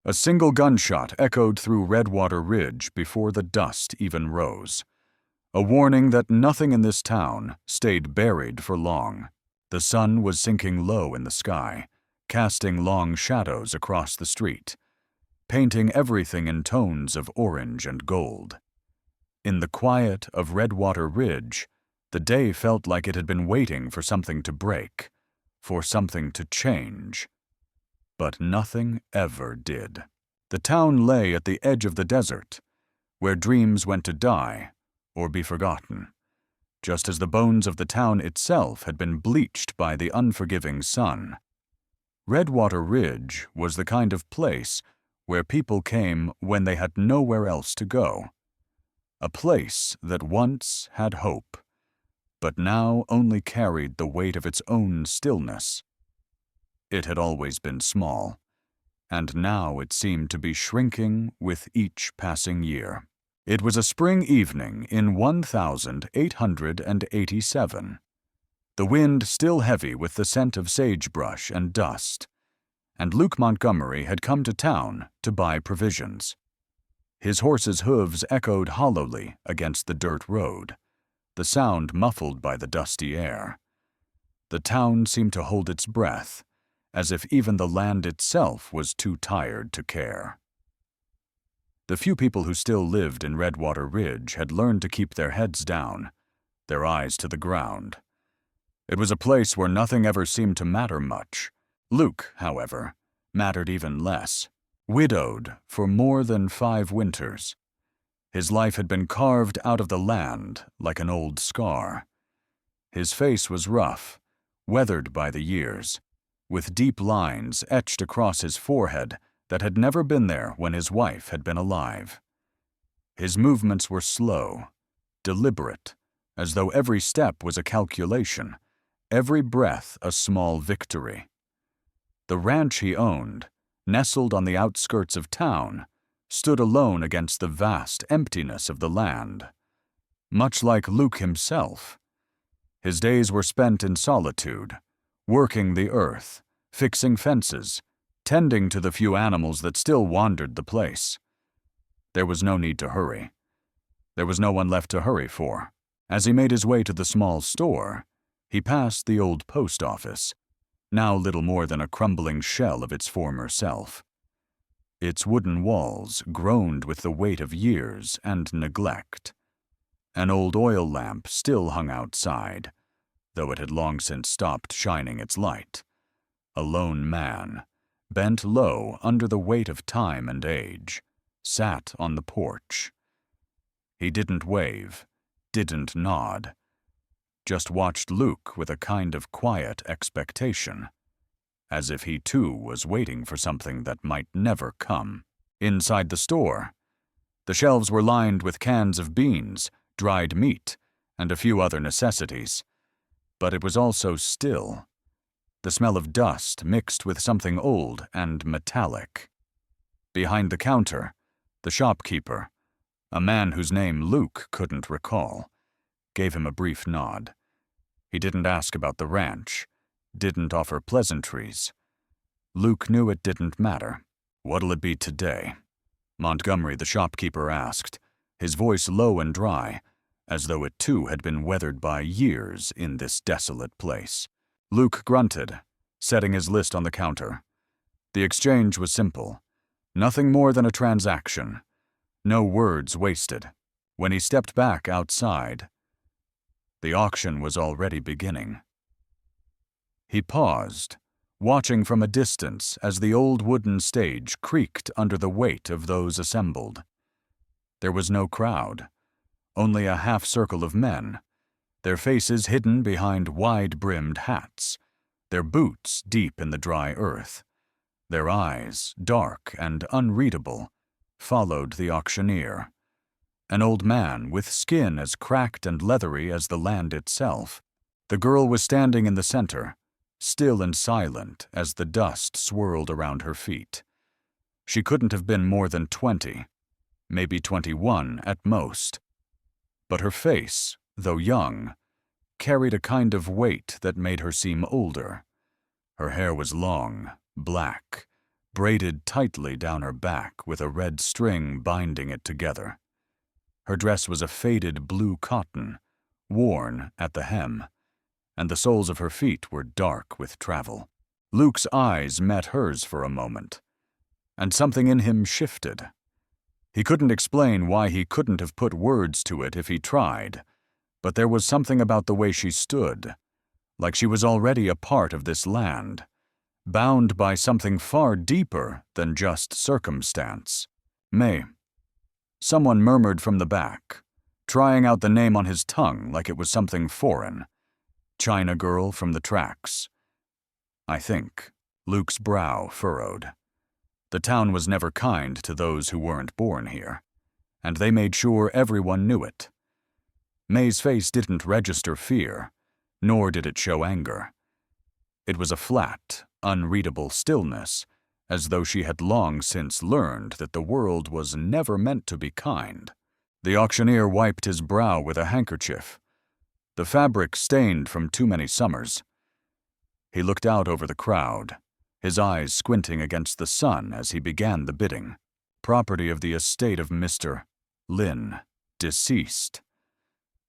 A single gunshot echoed through Redwater Ridge before the dust even rose. A warning that nothing in this town stayed buried for long. The sun was sinking low in the sky, casting long shadows across the street, painting everything in tones of orange and gold. In the quiet of Redwater Ridge, the day felt like it had been waiting for something to break, for something to change. But nothing ever did. The town lay at the edge of the desert, where dreams went to die or be forgotten, just as the bones of the town itself had been bleached by the unforgiving sun. Redwater Ridge was the kind of place where people came when they had nowhere else to go. A place that once had hope, but now only carried the weight of its own stillness. It had always been small, and now it seemed to be shrinking with each passing year. It was a spring evening in 1887. The wind still heavy with the scent of sagebrush and dust, and Luke Montgomery had come to town to buy provisions. His horse's hooves echoed hollowly against the dirt road, the sound muffled by the dusty air. The town seemed to hold its breath, as if even the land itself was too tired to care. The few people who still lived in Redwater Ridge had learned to keep their heads down, their eyes to the ground. It was a place where nothing ever seemed to matter much. Luke, however, mattered even less. Widowed for more than 5 winters, his life had been carved out of the land like an old scar. His face was rough, weathered by the years, with deep lines etched across his forehead that had never been there when his wife had been alive. His movements were slow, deliberate, as though every step was a calculation, every breath a small victory. The ranch he owned, nestled on the outskirts of town, stood alone against the vast emptiness of the land. Much like Luke himself, his days were spent in solitude, working the earth, fixing fences, tending to the few animals that still wandered the place. There was no need to hurry. There was no one left to hurry for. As he made his way to the small store, he passed the old post office, now little more than a crumbling shell of its former self. Its wooden walls groaned with the weight of years and neglect. An old oil lamp still hung outside, though it had long since stopped shining its light. A lone man, bent low under the weight of time and age, sat on the porch. He didn't wave, didn't nod, just watched Luke with a kind of quiet expectation, as if he too was waiting for something that might never come. Inside the store, the shelves were lined with cans of beans, dried meat, and a few other necessities, but it was also still. The smell of dust mixed with something old and metallic. Behind the counter, the shopkeeper, a man whose name Luke couldn't recall, gave him a brief nod. He didn't ask about the ranch, didn't offer pleasantries. Luke knew it didn't matter. "What'll it be today?" Montgomery the shopkeeper asked, his voice low and dry, as though it too had been weathered by years in this desolate place. Luke grunted, setting his list on the counter. The exchange was simple, nothing more than a transaction, no words wasted. When he stepped back outside, the auction was already beginning. He paused, watching from a distance as the old wooden stage creaked under the weight of those assembled. There was no crowd, only a half-circle of men, their faces hidden behind wide-brimmed hats, their boots deep in the dry earth. Their eyes, dark and unreadable, followed the auctioneer. An old man with skin as cracked and leathery as the land itself. The girl was standing in the center, still and silent as the dust swirled around her feet. She couldn't have been more than 20, maybe 21 at most. But her face, though young, carried a kind of weight that made her seem older. Her hair was long, black, braided tightly down her back with a red string binding it together. Her dress was a faded blue cotton, worn at the hem, and the soles of her feet were dark with travel. Luke's eyes met hers for a moment, and something in him shifted. He couldn't explain why he couldn't have put words to it if he tried, but there was something about the way she stood, like she was already a part of this land, bound by something far deeper than just circumstance. May. Someone murmured from the back, trying out the name on his tongue like it was something foreign. China girl from the tracks. I think. Luke's brow furrowed. The town was never kind to those who weren't born here, and they made sure everyone knew it. May's face didn't register fear, nor did it show anger. It was a flat, unreadable stillness, as though she had long since learned that the world was never meant to be kind. The auctioneer wiped his brow with a handkerchief, the fabric stained from too many summers. He looked out over the crowd, his eyes squinting against the sun as he began the bidding. Property of the estate of Mr. Lynn, deceased.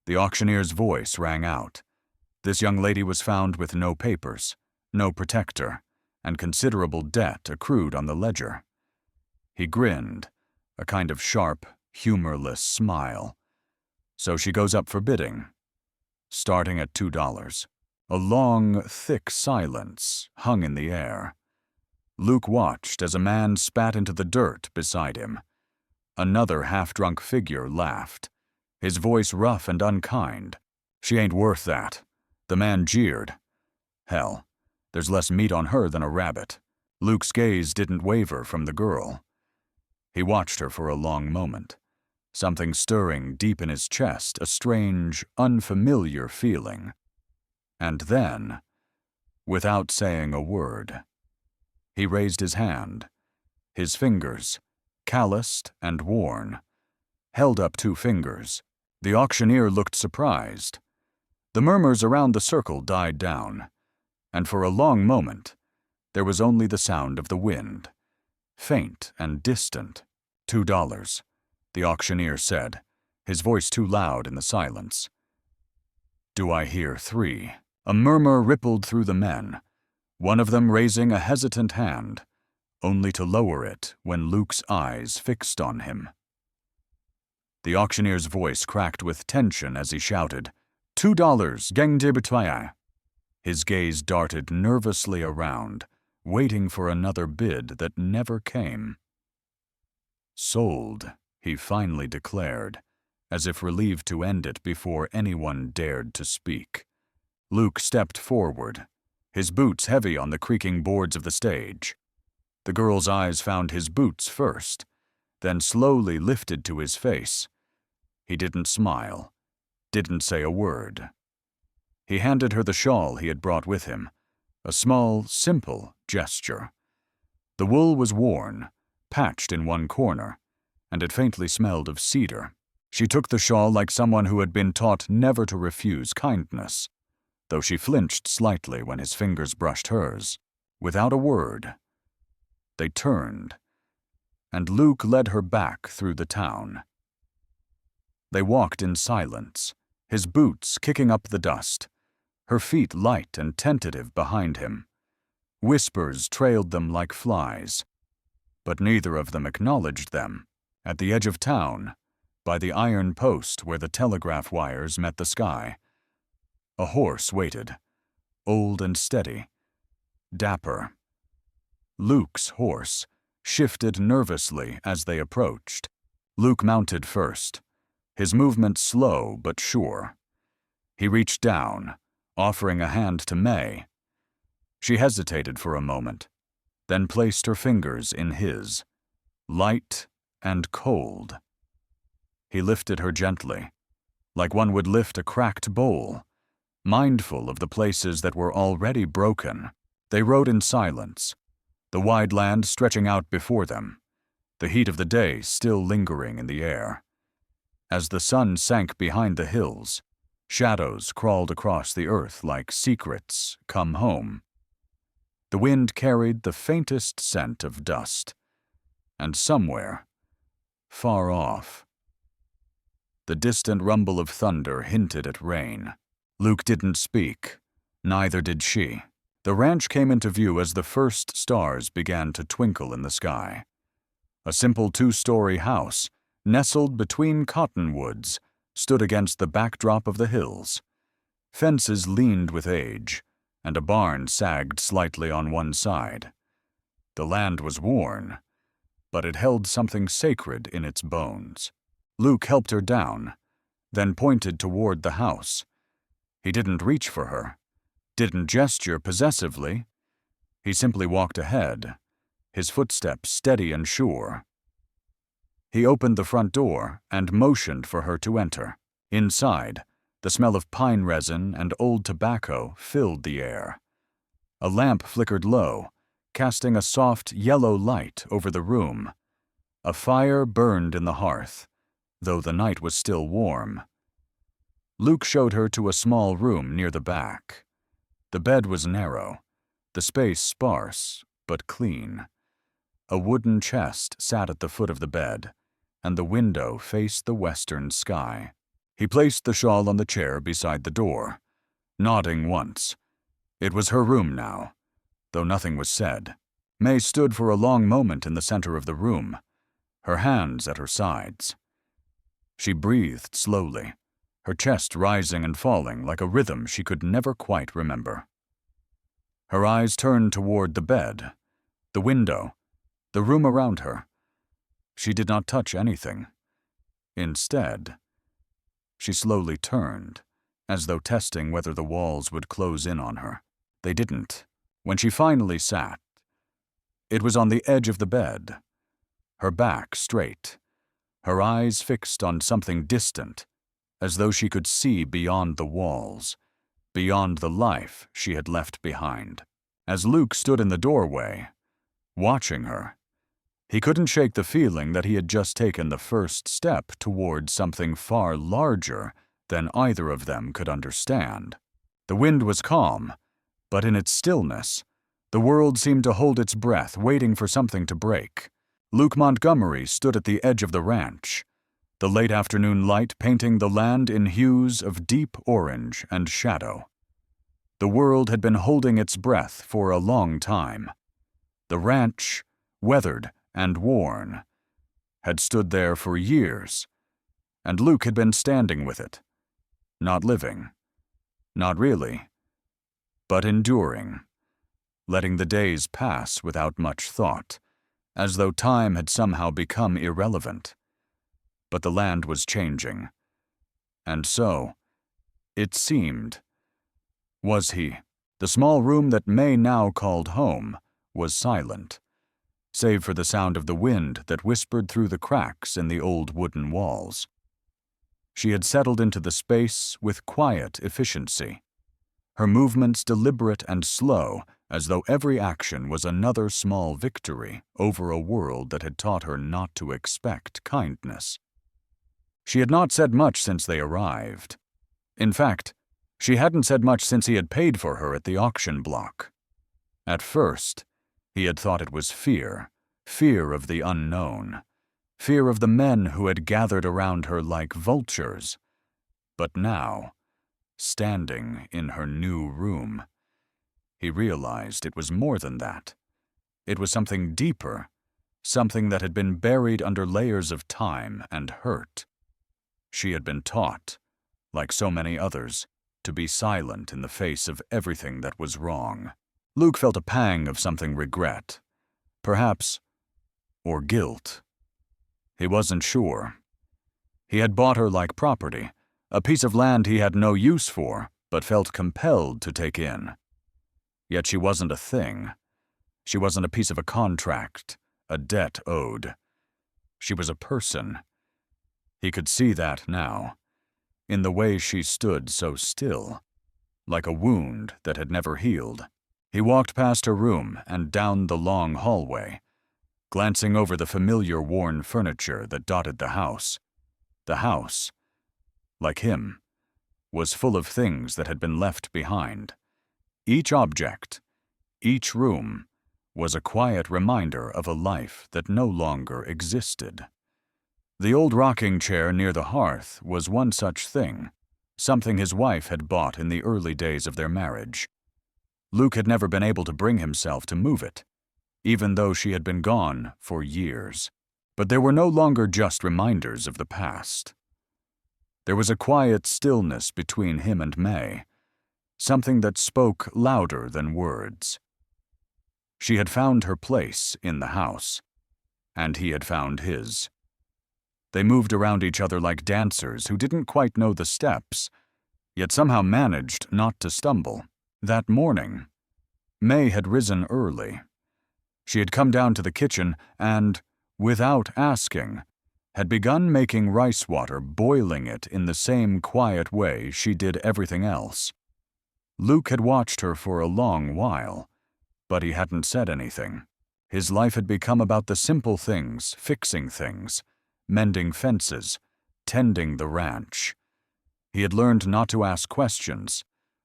The auctioneer's voice rang out. This young lady was found with no papers, no protector, and considerable debt accrued on the ledger. He grinned, a kind of sharp, humorless smile. So she goes up for bidding, starting at $2. A long, thick silence hung in the air. Luke watched as a man spat into the dirt beside him. Another half-drunk figure laughed, his voice rough and unkind. She ain't worth that. The man jeered. Hell, there's less meat on her than a rabbit. Luke's gaze didn't waver from the girl. He watched her for a long moment, something stirring deep in his chest, a strange, unfamiliar feeling. And then, without saying a word, he raised his hand. His fingers, calloused and worn, held up 2 fingers. The auctioneer looked surprised. The murmurs around the circle died down, and for a long moment, there was only the sound of the wind, faint and distant. $2, the auctioneer said, his voice too loud in the silence. Do I hear 3? A murmur rippled through the men, one of them raising a hesitant hand, only to lower it when Luke's eyes fixed on him. The auctioneer's voice cracked with tension as he shouted, $2, gengjibitwaya. His gaze darted nervously around, waiting for another bid that never came. Sold, he finally declared, as if relieved to end it before anyone dared to speak. Luke stepped forward, his boots heavy on the creaking boards of the stage. The girl's eyes found his boots first, then slowly lifted to his face. He didn't smile, didn't say a word. He handed her the shawl he had brought with him, a small, simple gesture. The wool was worn, patched in one corner, and it faintly smelled of cedar. She took the shawl like someone who had been taught never to refuse kindness, though she flinched slightly when his fingers brushed hers. Without a word, they turned, and Luke led her back through the town. They walked in silence, his boots kicking up the dust, her feet light and tentative behind him. Whispers trailed them like flies, but neither of them acknowledged them. At the edge of town, by the iron post where the telegraph wires met the sky, a horse waited, old and steady, dapper. Luke's horse shifted nervously as they approached. Luke mounted first, his movements slow but sure. He reached down, offering a hand to May. She hesitated for a moment, then placed her fingers in his, light and cold. He lifted her gently, like one would lift a cracked bowl, mindful of the places that were already broken. They rode in silence, the wide land stretching out before them, the heat of the day still lingering in the air. As the sun sank behind the hills, shadows crawled across the earth like secrets come home. The wind carried the faintest scent of dust. And somewhere, far off, the distant rumble of thunder hinted at rain. Luke didn't speak. Neither did she. The ranch came into view as the first stars began to twinkle in the sky. A simple 2-story house, nestled between cottonwoods, stood against the backdrop of the hills. Fences leaned with age, and a barn sagged slightly on one side. The land was worn, but it held something sacred in its bones. Luke helped her down, then pointed toward the house. He didn't reach for her, didn't gesture possessively. He simply walked ahead, his footsteps steady and sure. He opened the front door and motioned for her to enter. Inside, the smell of pine resin and old tobacco filled the air. A lamp flickered low, casting a soft yellow light over the room. A fire burned in the hearth, though the night was still warm. Luke showed her to a small room near the back. The bed was narrow, the space sparse but clean. A wooden chest sat at the foot of the bed, and the window faced the western sky. He placed the shawl on the chair beside the door, nodding once. It was her room now, though nothing was said. May stood for a long moment in the center of the room, her hands at her sides. She breathed slowly, her chest rising and falling like a rhythm she could never quite remember. Her eyes turned toward the bed, the window, the room around her. She did not touch anything. Instead, she slowly turned, as though testing whether the walls would close in on her. They didn't. When she finally sat, it was on the edge of the bed, her back straight, her eyes fixed on something distant, as though she could see beyond the walls, beyond the life she had left behind. As Luke stood in the doorway, watching her, he couldn't shake the feeling that he had just taken the first step toward something far larger than either of them could understand. The wind was calm, but in its stillness, the world seemed to hold its breath, waiting for something to break. Luke Montgomery stood at the edge of the ranch, the late afternoon light painting the land in hues of deep orange and shadow. The world had been holding its breath for a long time. The ranch, weathered and worn, had stood there for years, and Luke had been standing with it, not living, not really, but enduring, letting the days pass without much thought, as though time had somehow become irrelevant. But the land was changing, and so, it seemed, was he. The small room that May now called home was silent, save for the sound of the wind that whispered through the cracks in the old wooden walls. She had settled into the space with quiet efficiency, her movements deliberate and slow, as though every action was another small victory over a world that had taught her not to expect kindness. She had not said much since they arrived. In fact, she hadn't said much since he had paid for her at the auction block. At first, he had thought it was fear of the unknown, fear of the men who had gathered around her like vultures. But now, standing in her new room, he realized it was more than that. It was something deeper, something that had been buried under layers of time and hurt. She had been taught, like so many others, to be silent in the face of everything that was wrong. Luke felt a pang of something regret, perhaps, or guilt. He wasn't sure. He had bought her like property, a piece of land he had no use for, but felt compelled to take in. Yet she wasn't a thing. She wasn't a piece of a contract, a debt owed. She was a person. He could see that now, in the way she stood so still, like a wound that had never healed. He walked past her room and down the long hallway, glancing over the familiar worn furniture that dotted the house. The house, like him, was full of things that had been left behind. Each object, Each room was a quiet reminder of a life that no longer existed. The old rocking chair near the hearth was one such thing, something his wife had bought in the early days of their marriage. Luke had never been able to bring himself to move it, even though she had been gone for years. But there were no longer just reminders of the past. There was a quiet stillness between him and May, something that spoke louder than words. She had found her place in the house, and he had found his. They moved around each other like dancers who didn't quite know the steps, yet somehow managed not to stumble. That morning, May had risen early. She had come down to the kitchen and, without asking, had begun making rice water, boiling it in the same quiet way she did everything else. Luke had watched her for a long while, but he hadn't said anything. His life had become about the simple things, fixing things, mending fences, tending the ranch. He had learned not to ask questions,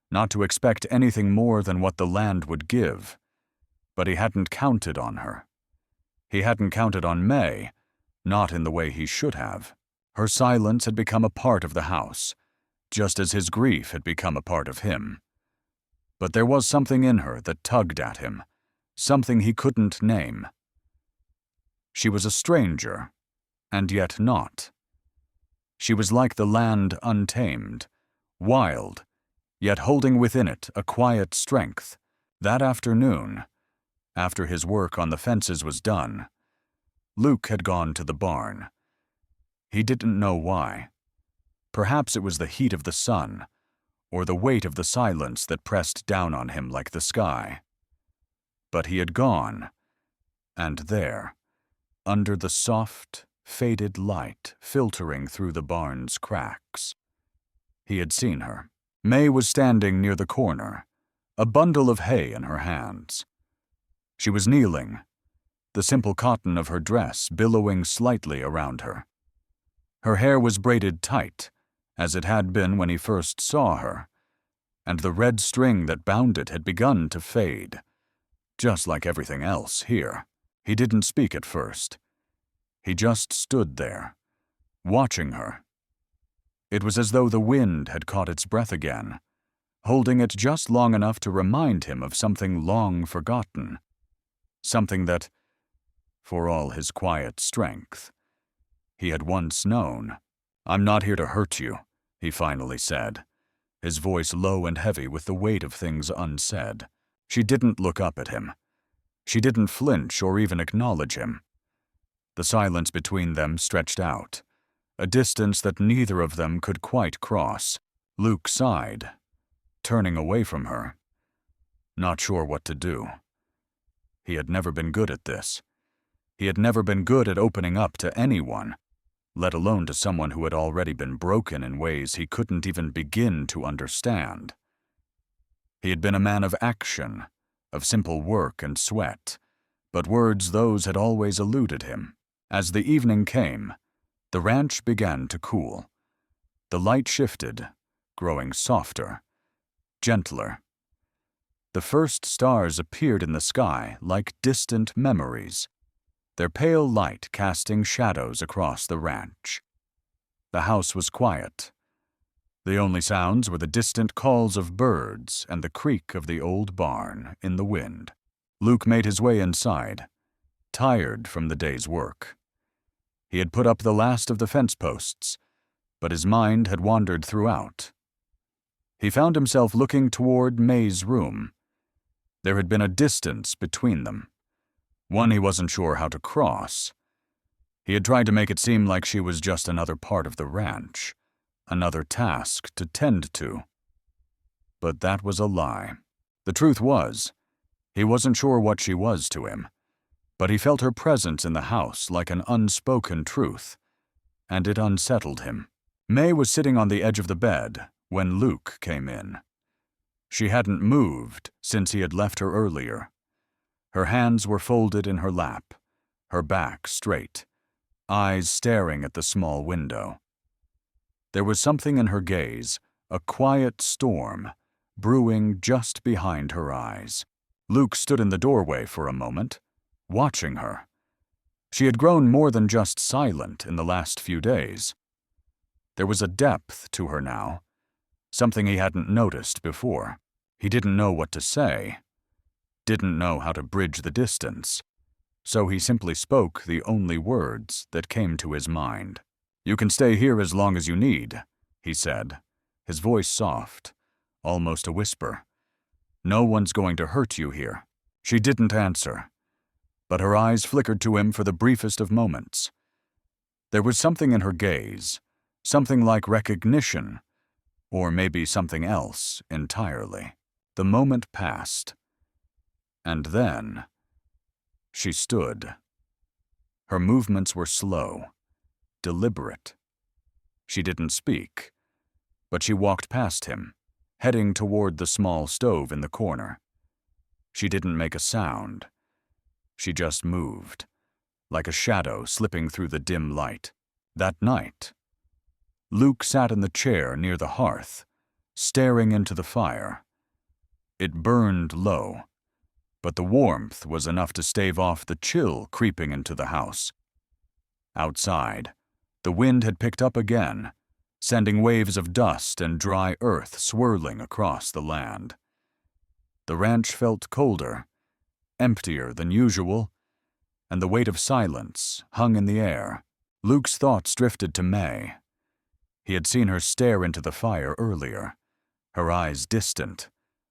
not to expect anything more than what the land would give. But he hadn't counted on her. He hadn't counted on May, not in the way he should have. Her silence had become a part of the house, just as his grief had become a part of him. But there was something in her that tugged at him, something he couldn't name. She was a stranger, and yet not. She was like the land untamed, wild, yet holding within it a quiet strength. That afternoon, after his work on the fences was done, Luke had gone to the barn. He didn't know why. Perhaps it was the heat of the sun, or the weight of the silence that pressed down on him like the sky. But he had gone, and there, under the soft, faded light filtering through the barn's cracks, he had seen her. May was standing near the corner, a bundle of hay in her hands. She was kneeling, the simple cotton of her dress billowing slightly around her. Her hair was braided tight, as it had been when he first saw her, and the red string that bound it had begun to fade, just like everything else here. He didn't speak at first. He just stood there, watching her. It was as though the wind had caught its breath again, holding it just long enough to remind him of something long forgotten, something that, for all his quiet strength, he had once known. "I'm not here to hurt you," he finally said, his voice low and heavy with the weight of things unsaid. She didn't look up at him. She didn't flinch or even acknowledge him. The silence between them stretched out, a distance that neither of them could quite cross. Luke sighed, turning away from her, not sure what to do. He had never been good at this. He had never been good at opening up to anyone, let alone to someone who had already been broken in ways he couldn't even begin to understand. He had been a man of action, of simple work and sweat, but words those had always eluded him. As the evening came, the ranch began to cool. The light shifted, growing softer, gentler. The first stars appeared in the sky like distant memories, their pale light casting shadows across the ranch. The house was quiet. The only sounds were the distant calls of birds and the creak of the old barn in the wind. Luke made his way inside, tired from the day's work. He had put up the last of the fence posts, but his mind had wandered throughout. He found himself looking toward May's room. There had been a distance between them, one he wasn't sure how to cross. He had tried to make it seem like she was just another part of the ranch, another task to tend to. But that was a lie. The truth was, he wasn't sure what she was to him, but he felt her presence in the house like an unspoken truth, and it unsettled him. May was sitting on the edge of the bed when Luke came in. She hadn't moved since he had left her earlier. Her hands were folded in her lap, her back straight, eyes staring at the small window. There was something in her gaze, a quiet storm, brewing just behind her eyes. Luke stood in the doorway for a moment, watching her. She had grown more than just silent in the last few days. There was a depth to her now, something he hadn't noticed before. He didn't know what to say, didn't know how to bridge the distance, so he simply spoke the only words that came to his mind. "You can stay here as long as you need," he said, his voice soft, almost a whisper. "No one's going to hurt you here." She didn't answer, but her eyes flickered to him for the briefest of moments. There was something in her gaze, something like recognition, or maybe something else entirely. The moment passed, and then she stood. Her movements were slow, deliberate. She didn't speak, but she walked past him, heading toward the small stove in the corner. She didn't make a sound. She just moved, like a shadow slipping through the dim light. That night, Luke sat in the chair near the hearth, staring into the fire. It burned low, but the warmth was enough to stave off the chill creeping into the house. Outside, the wind had picked up again, sending waves of dust and dry earth swirling across the land. The ranch felt colder, emptier than usual, and the weight of silence hung in the air. Luke's thoughts drifted to May. He had seen her stare into the fire earlier, her eyes distant,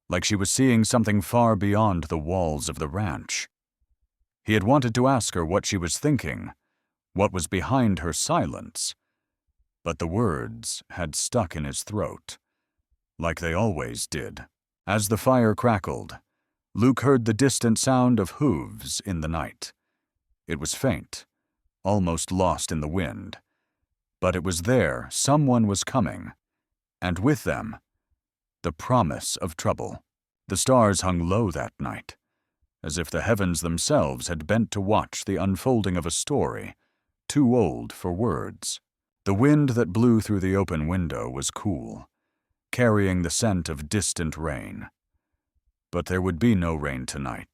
like she was seeing something far beyond the walls of the ranch. He had wanted to ask her what she was thinking, what was behind her silence, but the words had stuck in his throat, like they always did. As the fire crackled, Luke heard the distant sound of hooves in the night. It was faint, almost lost in the wind, but it was there. Someone was coming, and with them, the promise of trouble. The stars hung low that night, as if the heavens themselves had bent to watch the unfolding of a story too old for words. The wind that blew through the open window was cool, carrying the scent of distant rain. But there would be no rain tonight,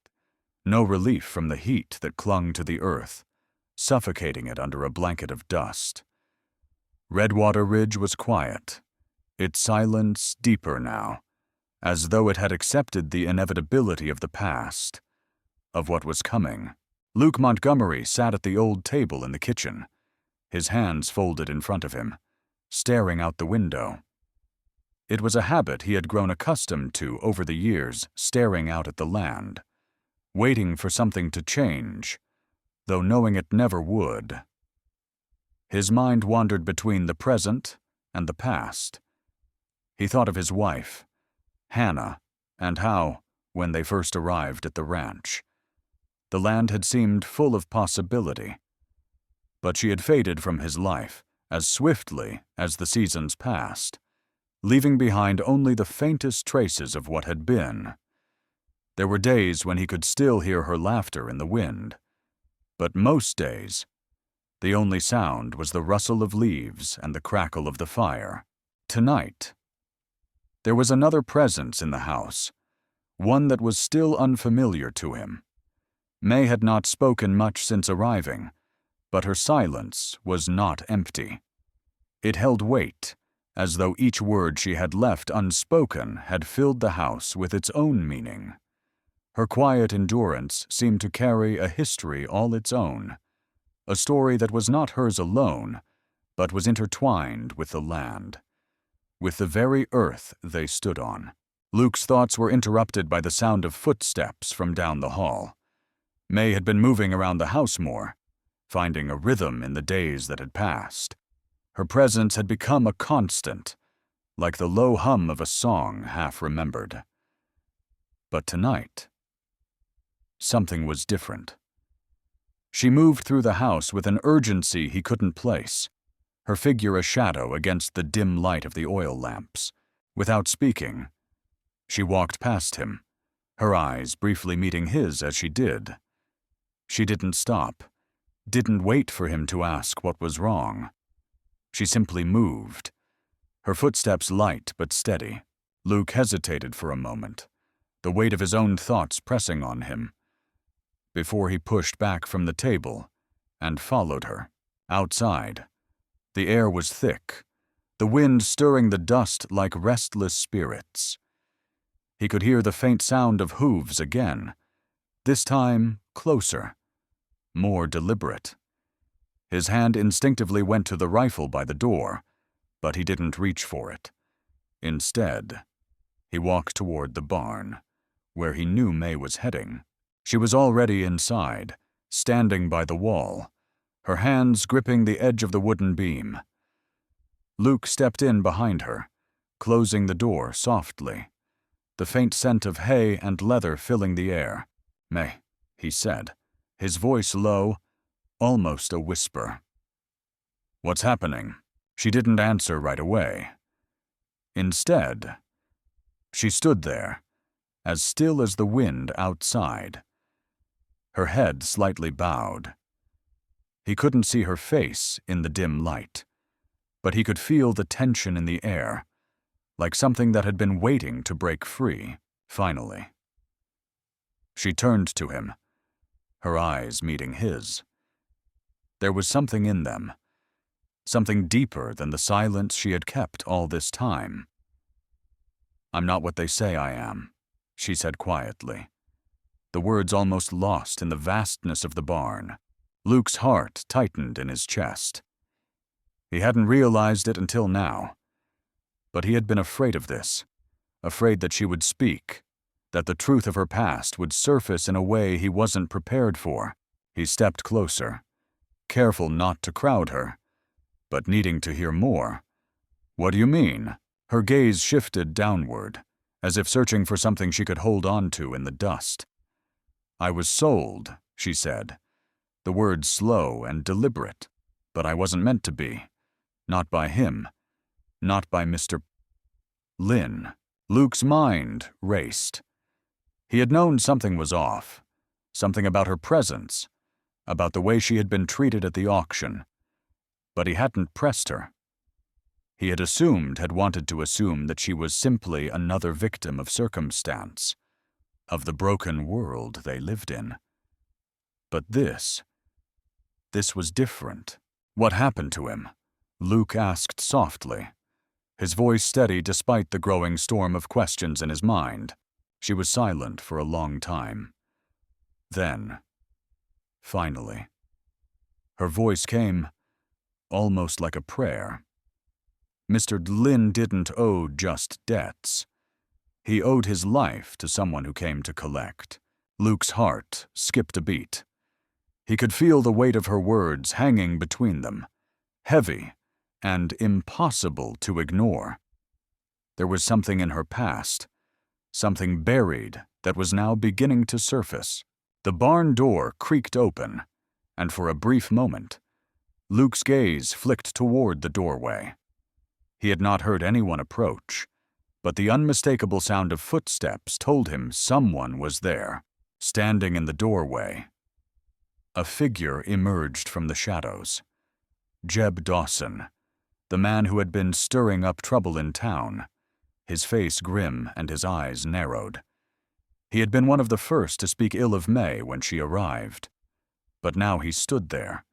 no relief from the heat that clung to the earth, suffocating it under a blanket of dust. Redwater Ridge was quiet, its silence deeper now, as though it had accepted the inevitability of the past, of what was coming. Luke Montgomery sat at the old table in the kitchen, his hands folded in front of him, staring out the window. It was a habit he had grown accustomed to over the years, staring out at the land, waiting for something to change, though knowing it never would. His mind wandered between the present and the past. He thought of his wife, Hannah, and how, when they first arrived at the ranch, the land had seemed full of possibility. But she had faded from his life as swiftly as the seasons passed, leaving behind only the faintest traces of what had been. There were days when he could still hear her laughter in the wind, but most days, the only sound was the rustle of leaves and the crackle of the fire. Tonight, there was another presence in the house, one that was still unfamiliar to him. May had not spoken much since arriving, but her silence was not empty. It held weight, as though each word she had left unspoken had filled the house with its own meaning. Her quiet endurance seemed to carry a history all its own, a story that was not hers alone, but was intertwined with the land, with the very earth they stood on. Luke's thoughts were interrupted by the sound of footsteps from down the hall. May had been moving around the house more, finding a rhythm in the days that had passed. Her presence had become a constant, like the low hum of a song half remembered. But tonight, something was different. She moved through the house with an urgency he couldn't place, her figure a shadow against the dim light of the oil lamps. Without speaking, she walked past him, her eyes briefly meeting his as she did. She didn't stop, didn't wait for him to ask what was wrong. She simply moved, her footsteps light but steady. Luke hesitated for a moment, the weight of his own thoughts pressing on him, before he pushed back from the table and followed her. Outside, the air was thick, the wind stirring the dust like restless spirits. He could hear the faint sound of hooves again, this time closer, more deliberate. His hand instinctively went to the rifle by the door, but he didn't reach for it. Instead, he walked toward the barn, where he knew May was heading. She was already inside, standing by the wall, her hands gripping the edge of the wooden beam. Luke stepped in behind her, closing the door softly, the faint scent of hay and leather filling the air. "May," he said, his voice low, almost a whisper. "What's happening?" She didn't answer right away. Instead, she stood there, as still as the wind outside, her head slightly bowed. He couldn't see her face in the dim light, but he could feel the tension in the air, like something that had been waiting to break free, finally. She turned to him, her eyes meeting his. There was something in them, something deeper than the silence she had kept all this time. "I'm not what they say I am," she said quietly, the words almost lost in the vastness of the barn. Luke's heart tightened in his chest. He hadn't realized it until now, but he had been afraid of this, afraid that she would speak, that the truth of her past would surface in a way he wasn't prepared for. He stepped closer, careful not to crowd her, but needing to hear more. "What do you mean?" Her gaze shifted downward, as if searching for something she could hold on to in the dust. "I was sold," she said, the words slow and deliberate, "but I wasn't meant to be. Not by him. Not by Mr. Lynn." Luke's mind raced. He had known something was off, something about her presence, about the way she had been treated at the auction, but he hadn't pressed her. He had wanted to assume that she was simply another victim of circumstance, of the broken world they lived in. But this was different. "What happened to him?" Luke asked softly, his voice steady despite the growing storm of questions in his mind. She was silent for a long time. Then, finally, her voice came almost like a prayer. Mr. Lynn didn't owe just debts. He owed his life to someone who came to collect. Luke's heart skipped a beat. He could feel the weight of her words hanging between them, heavy and impossible to ignore. There was something in her past, something buried that was now beginning to surface. The barn door creaked open, and for a brief moment, Luke's gaze flicked toward the doorway. He had not heard anyone approach, but the unmistakable sound of footsteps told him someone was there. Standing in the doorway, a figure emerged from the shadows. Jeb Dawson, the man who had been stirring up trouble in town, his face grim and his eyes narrowed. He had been one of the first to speak ill of May when she arrived, but now he stood there,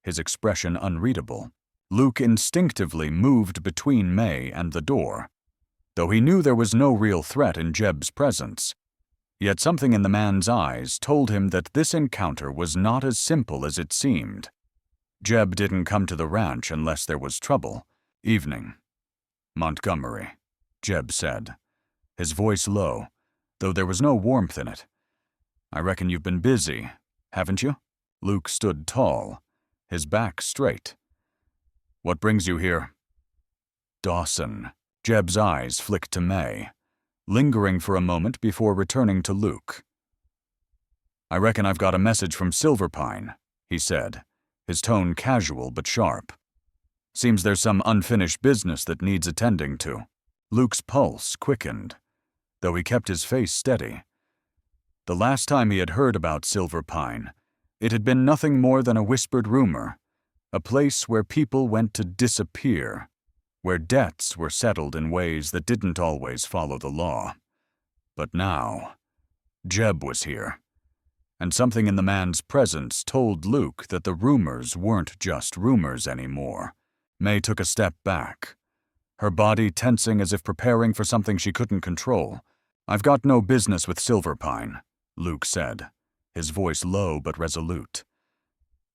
his expression unreadable. Luke instinctively moved between May and the door, though he knew there was no real threat in Jeb's presence. Yet something in the man's eyes told him that this encounter was not as simple as it seemed. Jeb didn't come to the ranch unless there was trouble. "Evening, Montgomery," Jeb said, his voice low, though there was no warmth in it. "I reckon you've been busy, haven't you?" Luke stood tall, his back straight. "What brings you here?" "Dawson." Jeb's eyes flicked to May, lingering for a moment before returning to Luke. "I reckon I've got a message from Silverpine," he said, his tone casual but sharp. "Seems there's some unfinished business that needs attending to." Luke's pulse quickened, though he kept his face steady. The last time he had heard about Silverpine, it had been nothing more than a whispered rumor, a place where people went to disappear, where debts were settled in ways that didn't always follow the law. But now, Jeb was here, and something in the man's presence told Luke that the rumors weren't just rumors anymore. May took a step back, her body tensing as if preparing for something she couldn't control. "I've got no business with Silverpine," Luke said, his voice low but resolute.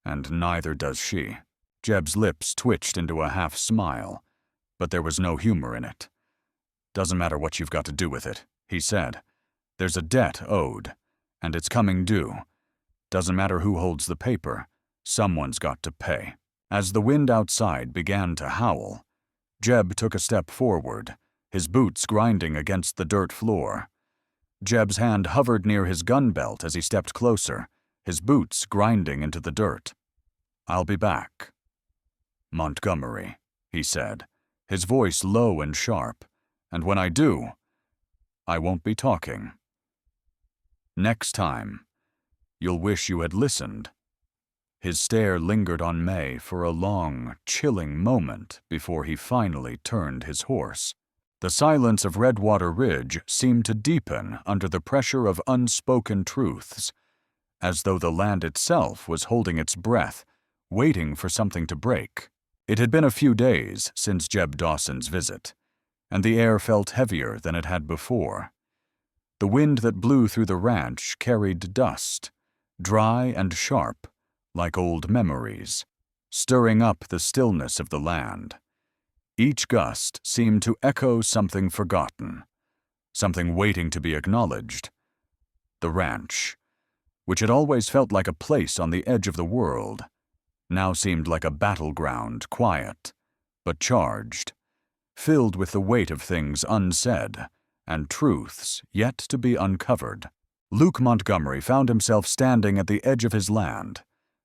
"And neither does she." Jeb's lips twitched into a half-smile, but there was no humor in it. "Doesn't matter what you've got to do with it," he said. "There's a debt owed, and it's coming due. Doesn't matter who holds the paper, someone's got to pay." As the wind outside began to howl, Jeb took a step forward, his boots grinding against the dirt floor. Jeb's hand hovered near his gun belt as he stepped closer, his boots grinding into the dirt. "I'll be back." "Montgomery," he said, his voice low and sharp, "and when I do, I won't be talking. Next time, you'll wish you had listened." His stare lingered on May for a long, chilling moment before he finally turned his horse. The silence of Redwater Ridge seemed to deepen under the pressure of unspoken truths, as though the land itself was holding its breath, waiting for something to break. It had been a few days since Jeb Dawson's visit, and the air felt heavier than it had before. The wind that blew through the ranch carried dust, dry and sharp, like old memories, stirring up the stillness of the land. Each gust seemed to echo something forgotten, something waiting to be acknowledged. The ranch, which had always felt like a place on the edge of the world, now seemed like a battleground, quiet, but charged, filled with the weight of things unsaid and truths yet to be uncovered. Luke Montgomery found himself standing at the edge of his land,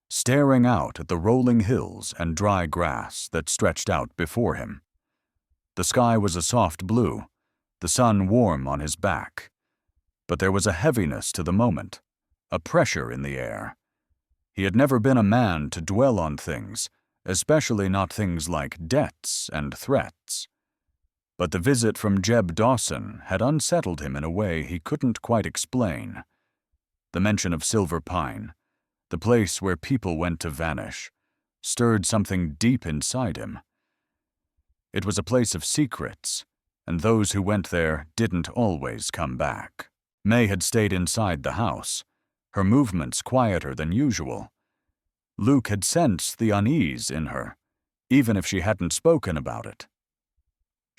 staring out at the rolling hills and dry grass that stretched out before him. The sky was a soft blue, the sun warm on his back, but there was a heaviness to the moment, a pressure in the air. He had never been a man to dwell on things, especially not things like debts and threats. But the visit from Jeb Dawson had unsettled him in a way he couldn't quite explain. The mention of Silverpine, the place where people went to vanish, stirred something deep inside him. It was a place of secrets, and those who went there didn't always come back. May had stayed inside the house, her movements quieter than usual. Luke had sensed the unease in her, even if she hadn't spoken about it.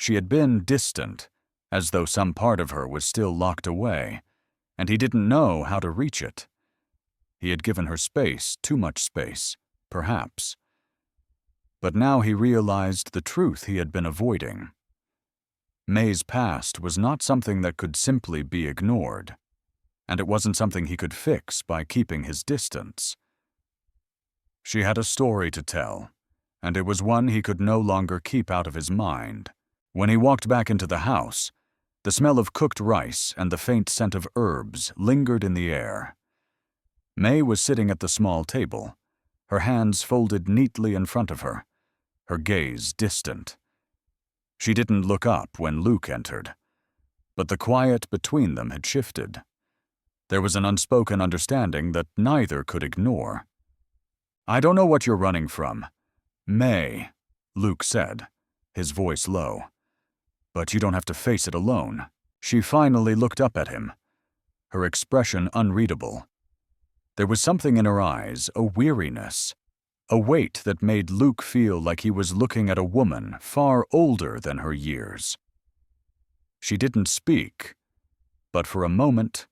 She had been distant, as though some part of her was still locked away, and he didn't know how to reach it. He had given her space, too much space, perhaps. But now he realized the truth he had been avoiding. May's past was not something that could simply be ignored, and it wasn't something he could fix by keeping his distance. She had a story to tell, and it was one he could no longer keep out of his mind. When he walked back into the house, the smell of cooked rice and the faint scent of herbs lingered in the air. May was sitting at the small table, her hands folded neatly in front of her, her gaze distant. She didn't look up when Luke entered, but the quiet between them had shifted. There was an unspoken understanding that neither could ignore. "I don't know what you're running from, May," Luke said, his voice low. "But you don't have to face it alone." She finally looked up at him, her expression unreadable. There was something in her eyes, a weariness, a weight that made Luke feel like he was looking at a woman far older than her years. She didn't speak, but for a moment,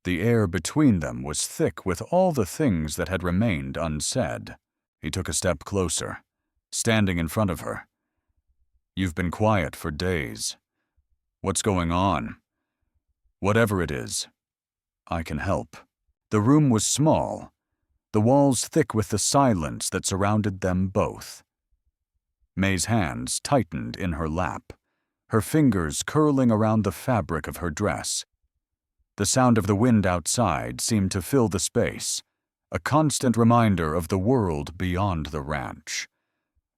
the air between them was thick with all the things that had remained unsaid. He took a step closer, standing in front of her. "You've been quiet for days. What's going on? Whatever it is, I can help." The room was small, the walls thick with the silence that surrounded them both. May's hands tightened in her lap, her fingers curling around the fabric of her dress. The sound of the wind outside seemed to fill the space, a constant reminder of the world beyond the ranch,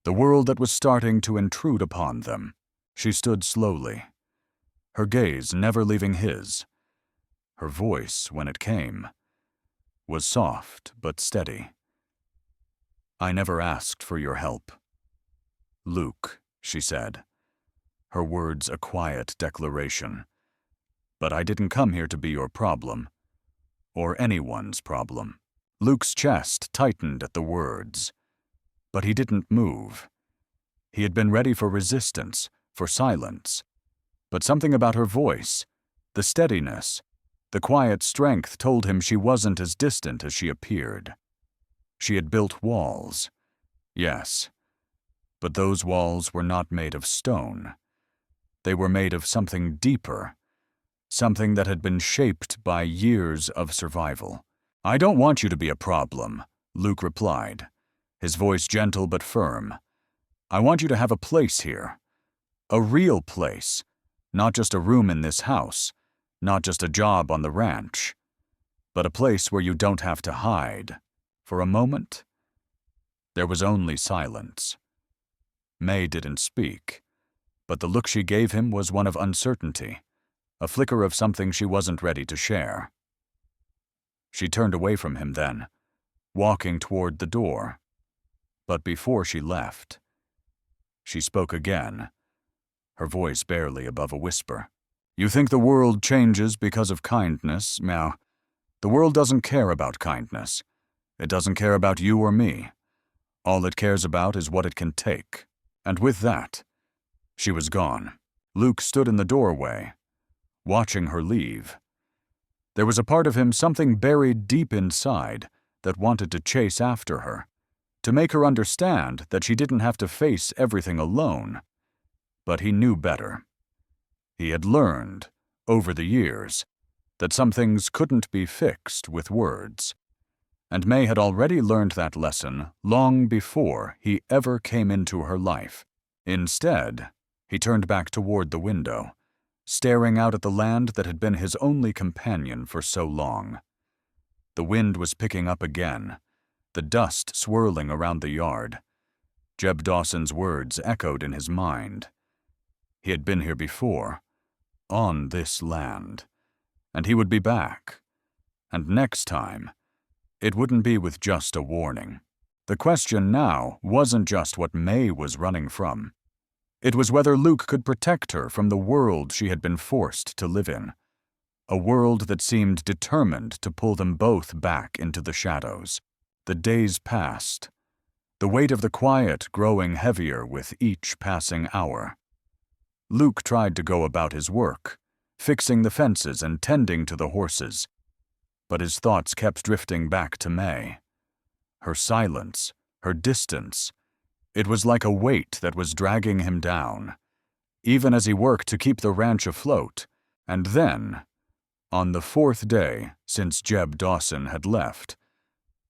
the world that was starting to intrude upon them. She stood slowly, her gaze never leaving his, Her voice, when it came, was soft but steady. "I never asked for your help." "Luke," she said, her words a quiet declaration. "But I didn't come here to be your problem, or anyone's problem." Luke's chest tightened at the words, but he didn't move. He had been ready for resistance, for silence. But something about her voice, the steadiness, the quiet strength told him she wasn't as distant as she appeared. She had built walls, yes, but those walls were not made of stone. They were made of something deeper, something that had been shaped by years of survival. "I don't want you to be a problem," Luke replied, his voice gentle but firm. "I want you to have a place here. A real place, not just a room in this house, not just a job on the ranch, but a place where you don't have to hide." For a moment, there was only silence. May didn't speak, but the look she gave him was one of uncertainty, a flicker of something she wasn't ready to share. She turned away from him then, walking toward the door. But before she left, she spoke again, her voice barely above a whisper. "You think the world changes because of kindness, Meow. The world doesn't care about kindness. It doesn't care about you or me. All it cares about is what it can take." And with that, she was gone. Luke stood in the doorway, watching her leave. There was a part of him, something buried deep inside, that wanted to chase after her, to make her understand that she didn't have to face everything alone. But he knew better. He had learned, over the years, that some things couldn't be fixed with words. And May had already learned that lesson long before he ever came into her life. Instead, he turned back toward the window, staring out at the land that had been his only companion for so long. The wind was picking up again, the dust swirling around the yard. Jeb Dawson's words echoed in his mind. He had been here before, on this land, and he would be back. And next time, it wouldn't be with just a warning. The question now wasn't just what May was running from. It was whether Luke could protect her from the world she had been forced to live in, a world that seemed determined to pull them both back into the shadows. The days passed, the weight of the quiet growing heavier with each passing hour. Luke tried to go about his work, fixing the fences and tending to the horses, but his thoughts kept drifting back to May. Her silence, her distance, it was like a weight that was dragging him down, even as he worked to keep the ranch afloat. And then, on the 4th day since Jeb Dawson had left,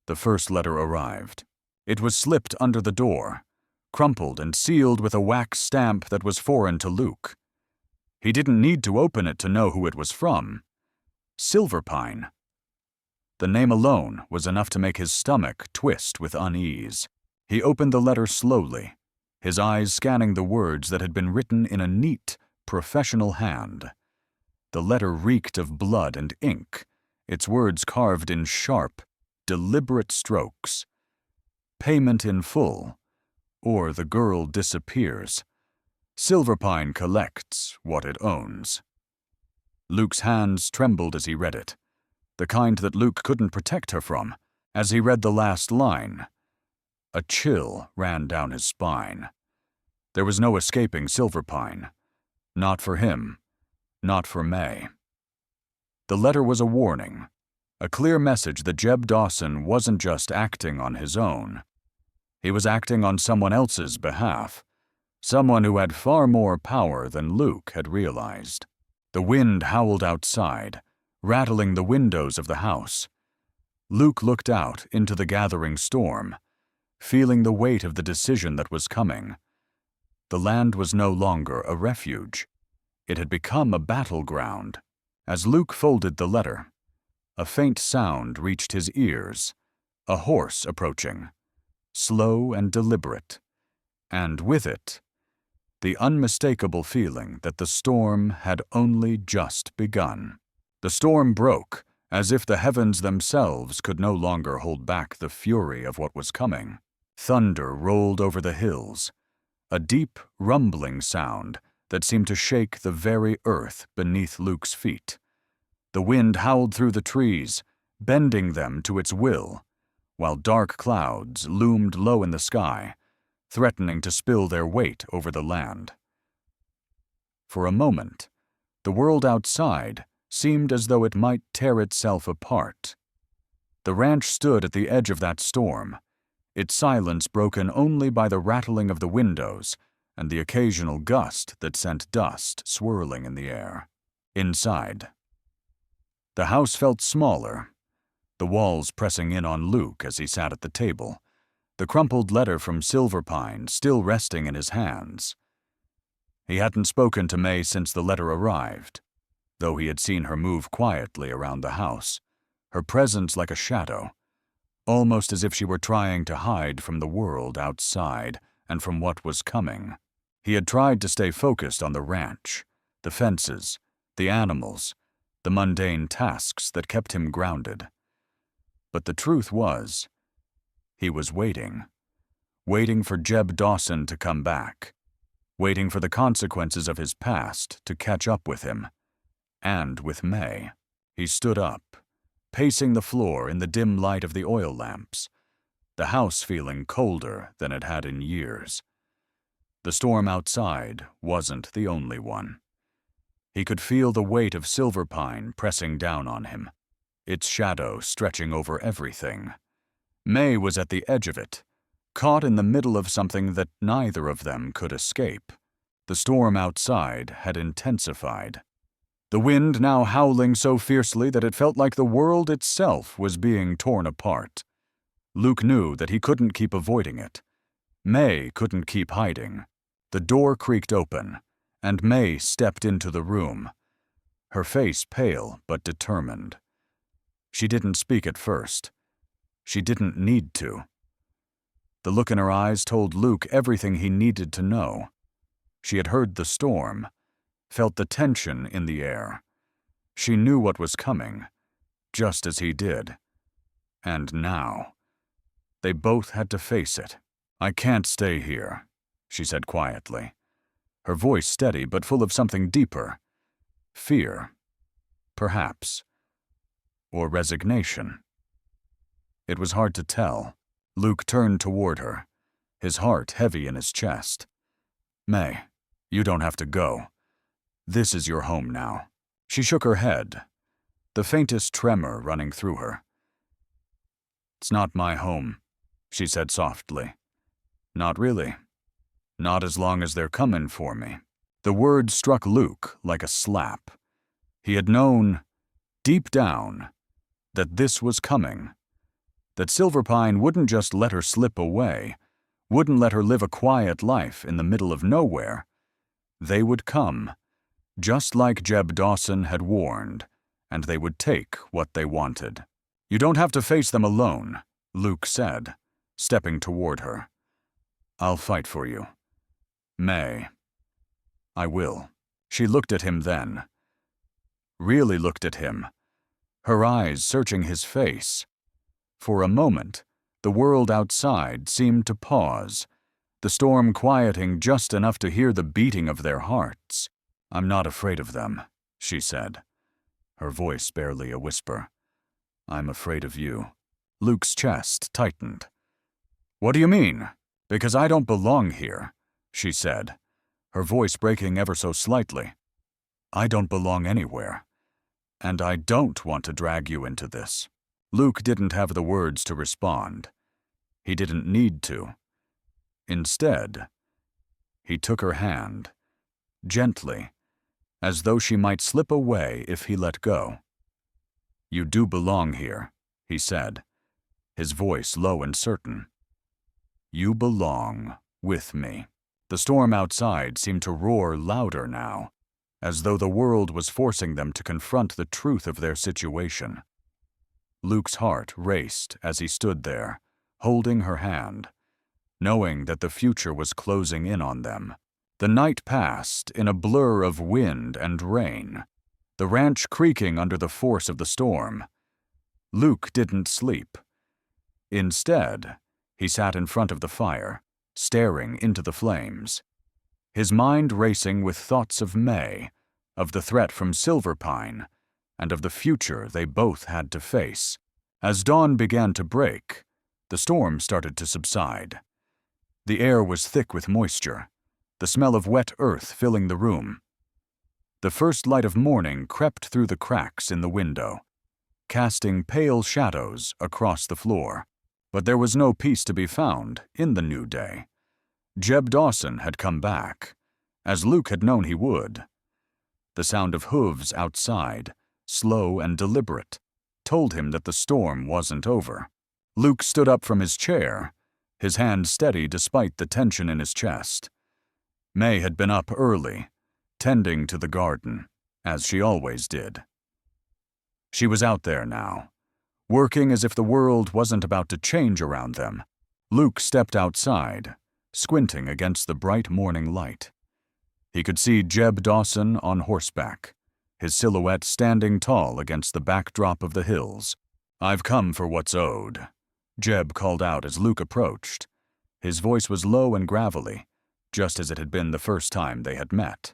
the first letter arrived. It was slipped under the door, crumpled and sealed with a wax stamp that was foreign to Luke. He didn't need to open it to know who it was from. Silverpine. The name alone was enough to make his stomach twist with unease. He opened the letter slowly, his eyes scanning the words that had been written in a neat, professional hand. The letter reeked of blood and ink, its words carved in sharp, deliberate strokes. Payment in full, or the girl disappears. Silverpine collects what it owns. Luke's hands trembled as he read it, the kind that Luke couldn't protect her from. As he read the last line, a chill ran down his spine. There was no escaping Silverpine. Not for him, not for May. The letter was a warning, a clear message that Jeb Dawson wasn't just acting on his own. He was acting on someone else's behalf, someone who had far more power than Luke had realized. The wind howled outside, rattling the windows of the house. Luke looked out into the gathering storm, feeling the weight of the decision that was coming. The land was no longer a refuge. It had become a battleground. As Luke folded the letter, a faint sound reached his ears, a horse approaching, slow and deliberate, and with it, the unmistakable feeling that the storm had only just begun. The storm broke, as if the heavens themselves could no longer hold back the fury of what was coming. Thunder rolled over the hills, a deep, rumbling sound that seemed to shake the very earth beneath Luke's feet. The wind howled through the trees, bending them to its will, while dark clouds loomed low in the sky, threatening to spill their weight over the land. For a moment, the world outside seemed as though it might tear itself apart. The ranch stood at the edge of that storm, its silence broken only by the rattling of the windows and the occasional gust that sent dust swirling in the air. Inside, the house felt smaller, the walls pressing in on Luke as he sat at the table, the crumpled letter from Silverpine still resting in his hands. He hadn't spoken to May since the letter arrived, though he had seen her move quietly around the house, her presence like a shadow, almost as if she were trying to hide from the world outside and from what was coming. He had tried to stay focused on the ranch, the fences, the animals, the mundane tasks that kept him grounded. But the truth was, he was waiting for Jeb Dawson to come back, waiting for the consequences of his past to catch up with him, and with May. He stood up, pacing the floor in the dim light of the oil lamps, the house feeling colder than it had in years. The storm outside wasn't the only one. He could feel the weight of Silverpine pressing down on him, its shadow stretching over everything. May was at the edge of it, caught in the middle of something that neither of them could escape. The storm outside had intensified, the wind now howling so fiercely that it felt like the world itself was being torn apart. Luke knew that he couldn't keep avoiding it. May couldn't keep hiding. The door creaked open, and May stepped into the room, her face pale but determined. She didn't speak at first. She didn't need to. The look in her eyes told Luke everything he needed to know. She had heard the storm, felt the tension in the air. She knew what was coming, just as he did. And now, they both had to face it. "I can't stay here," she said quietly, her voice steady but full of something deeper. Fear, perhaps, or resignation. It was hard to tell. Luke turned toward her, his heart heavy in his chest. "May, you don't have to go. This is your home now." She shook her head, the faintest tremor running through her. "It's not my home," she said softly. "Not really. Not as long as they're coming for me." The word struck Luke like a slap. He had known, deep down, that this was coming, that Silverpine wouldn't just let her slip away, wouldn't let her live a quiet life in the middle of nowhere. They would come, just like Jeb Dawson had warned, and they would take what they wanted. "You don't have to face them alone," Luke said, stepping toward her. "I'll fight for you. May. I will." She looked at him then. Really looked at him, her eyes searching his face. For a moment, the world outside seemed to pause, the storm quieting just enough to hear the beating of their hearts. "I'm not afraid of them," she said, her voice barely a whisper. "I'm afraid of you." Luke's chest tightened. "What do you mean? Because I don't belong here," she said, her voice breaking ever so slightly. "I don't belong anywhere, and I don't want to drag you into this." Luke didn't have the words to respond. He didn't need to. Instead, he took her hand, gently, as though she might slip away if he let go. "You do belong here," he said, his voice low and certain. "You belong with me." The storm outside seemed to roar louder now, as though the world was forcing them to confront the truth of their situation. Luke's heart raced as he stood there, holding her hand, knowing that the future was closing in on them. The night passed in a blur of wind and rain, the ranch creaking under the force of the storm. Luke didn't sleep. Instead, he sat in front of the fire, staring into the flames, his mind racing with thoughts of May, of the threat from Silverpine, and of the future they both had to face. As dawn began to break, the storm started to subside. The air was thick with moisture, the smell of wet earth filling the room. The first light of morning crept through the cracks in the window, casting pale shadows across the floor. But there was no peace to be found in the new day. Jeb Dawson had come back, as Luke had known he would. The sound of hooves outside, slow and deliberate, told him that the storm wasn't over. Luke stood up from his chair, his hand steady despite the tension in his chest. May had been up early, tending to the garden, as she always did. She was out there now, working as if the world wasn't about to change around them. Luke stepped outside, squinting against the bright morning light. He could see Jeb Dawson on horseback, his silhouette standing tall against the backdrop of the hills. "I've come for what's owed," Jeb called out as Luke approached. His voice was low and gravelly, just as it had been the first time they had met.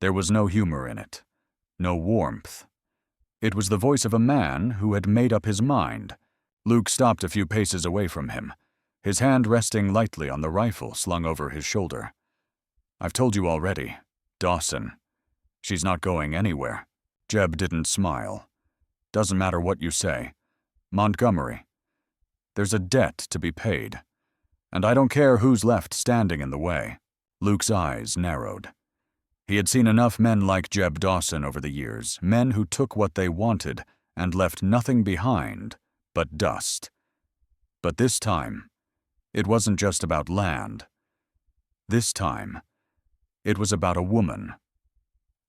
There was no humor in it, no warmth. It was the voice of a man who had made up his mind. Luke stopped a few paces away from him, his hand resting lightly on the rifle slung over his shoulder. "I've told you already, Dawson. She's not going anywhere." Jeb didn't smile. "Doesn't matter what you say. Montgomery. There's a debt to be paid. And I don't care who's left standing in the way." Luke's eyes narrowed. He had seen enough men like Jeb Dawson over the years, men who took what they wanted and left nothing behind but dust. But this time, it wasn't just about land. This time, it was about a woman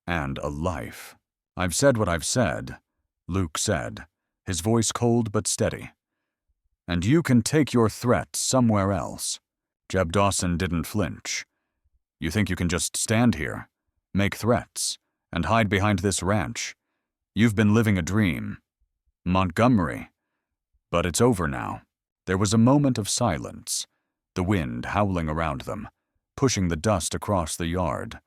and a life. "I've said what I've said," Luke said, his voice cold but steady. "And you can take your threat somewhere else." Jeb Dawson didn't flinch. "You think you can just stand here, make threats, and hide behind this ranch? You've been living a dream. Montgomery. But it's over now." There was a moment of silence, the wind howling around them, pushing the dust across the yard,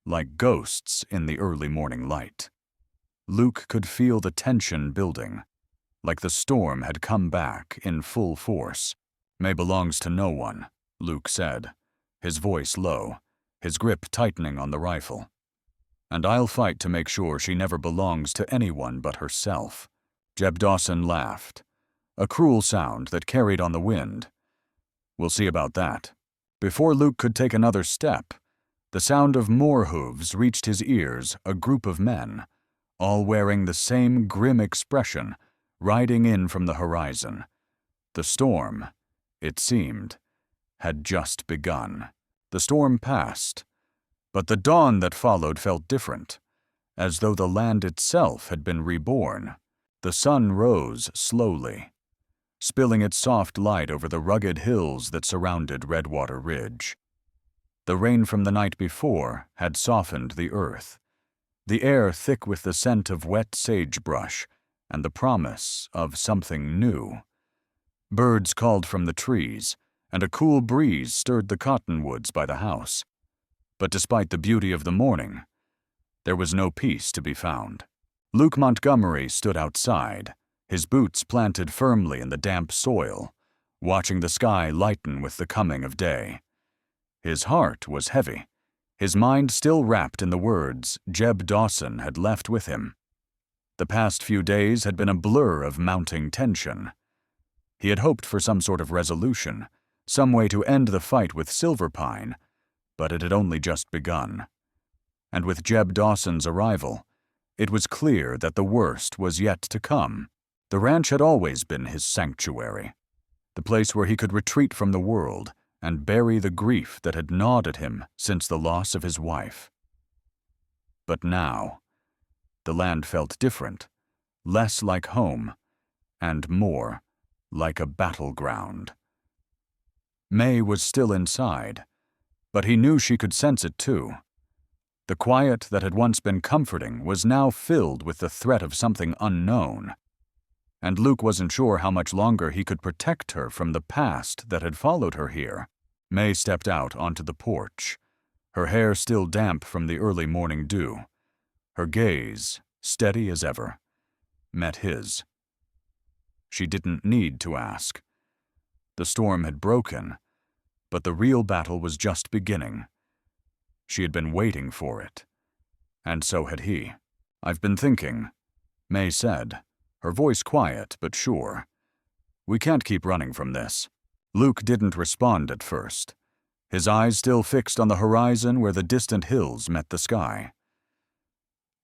like ghosts in the early morning light. Luke could feel the tension building, like the storm had come back in full force. "May belongs to no one," Luke said, his voice low, his grip tightening on the rifle. "And I'll fight to make sure she never belongs to anyone but herself." Jeb Dawson laughed, a cruel sound that carried on the wind. "We'll see about that." Before Luke could take another step, the sound of more hooves reached his ears, a group of men, all wearing the same grim expression, riding in from the horizon. The storm, it seemed, had just begun. The storm passed, but the dawn that followed felt different, as though the land itself had been reborn. The sun rose slowly, spilling its soft light over the rugged hills that surrounded Redwater Ridge. The rain from the night before had softened the earth, the air thick with the scent of wet sagebrush and the promise of something new. Birds called from the trees, and a cool breeze stirred the cottonwoods by the house. But despite the beauty of the morning, there was no peace to be found. Luke Montgomery stood outside, his boots planted firmly in the damp soil, watching the sky lighten with the coming of day. His heart was heavy, his mind still wrapped in the words Jeb Dawson had left with him. The past few days had been a blur of mounting tension. He had hoped for some sort of resolution, some way to end the fight with Silverpine, but it had only just begun. And with Jeb Dawson's arrival, it was clear that the worst was yet to come. The ranch had always been his sanctuary, the place where he could retreat from the world and bury the grief that had gnawed at him since the loss of his wife. But now, the land felt different, less like home, and more like a battleground. May was still inside, but he knew she could sense it too. The quiet that had once been comforting was now filled with the threat of something unknown. And Luke wasn't sure how much longer he could protect her from the past that had followed her here. May stepped out onto the porch, her hair still damp from the early morning dew. Her gaze, steady as ever, met his. She didn't need to ask. The storm had broken, but the real battle was just beginning. She had been waiting for it, and so had he. "I've been thinking," May said, her voice quiet but sure. "We can't keep running from this." Luke didn't respond at first, his eyes still fixed on the horizon where the distant hills met the sky.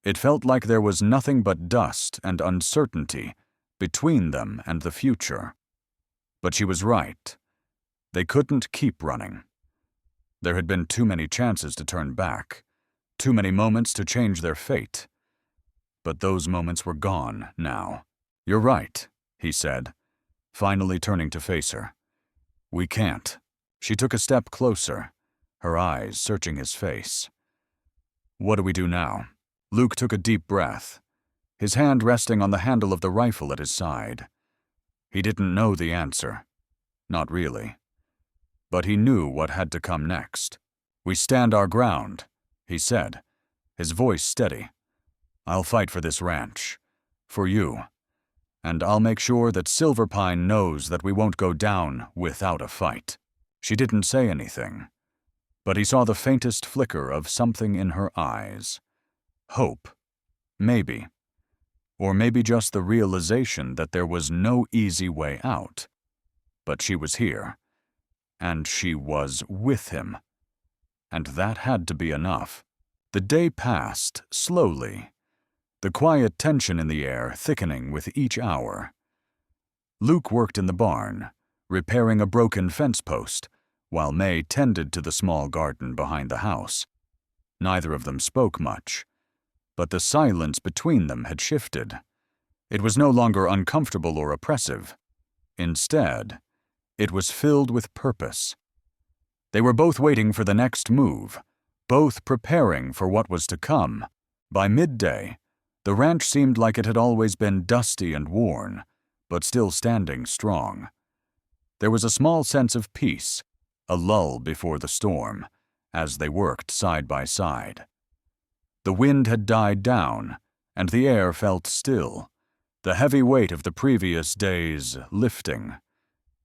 It felt like there was nothing but dust and uncertainty between them and the future. But she was right. They couldn't keep running. There had been too many chances to turn back, too many moments to change their fate. But those moments were gone now. "You're right," he said, finally turning to face her. "We can't." She took a step closer, her eyes searching his face. "What do we do now?" Luke took a deep breath, his hand resting on the handle of the rifle at his side. He didn't know the answer. Not really. But he knew what had to come next. "We stand our ground," he said, his voice steady. "I'll fight for this ranch. For you. And I'll make sure that Silverpine knows that we won't go down without a fight." She didn't say anything, but he saw the faintest flicker of something in her eyes. Hope. Maybe. Or maybe just the realization that there was no easy way out. But she was here. And she was with him. And that had to be enough. The day passed slowly, the quiet tension in the air thickening with each hour. Luke worked in the barn, repairing a broken fence post, while May tended to the small garden behind the house. Neither of them spoke much, but the silence between them had shifted. It was no longer uncomfortable or oppressive. Instead, it was filled with purpose. They were both waiting for the next move, both preparing for what was to come. By midday, the ranch seemed like it had always been dusty and worn, but still standing strong. There was a small sense of peace, a lull before the storm, as they worked side by side. The wind had died down, and the air felt still, the heavy weight of the previous days lifting,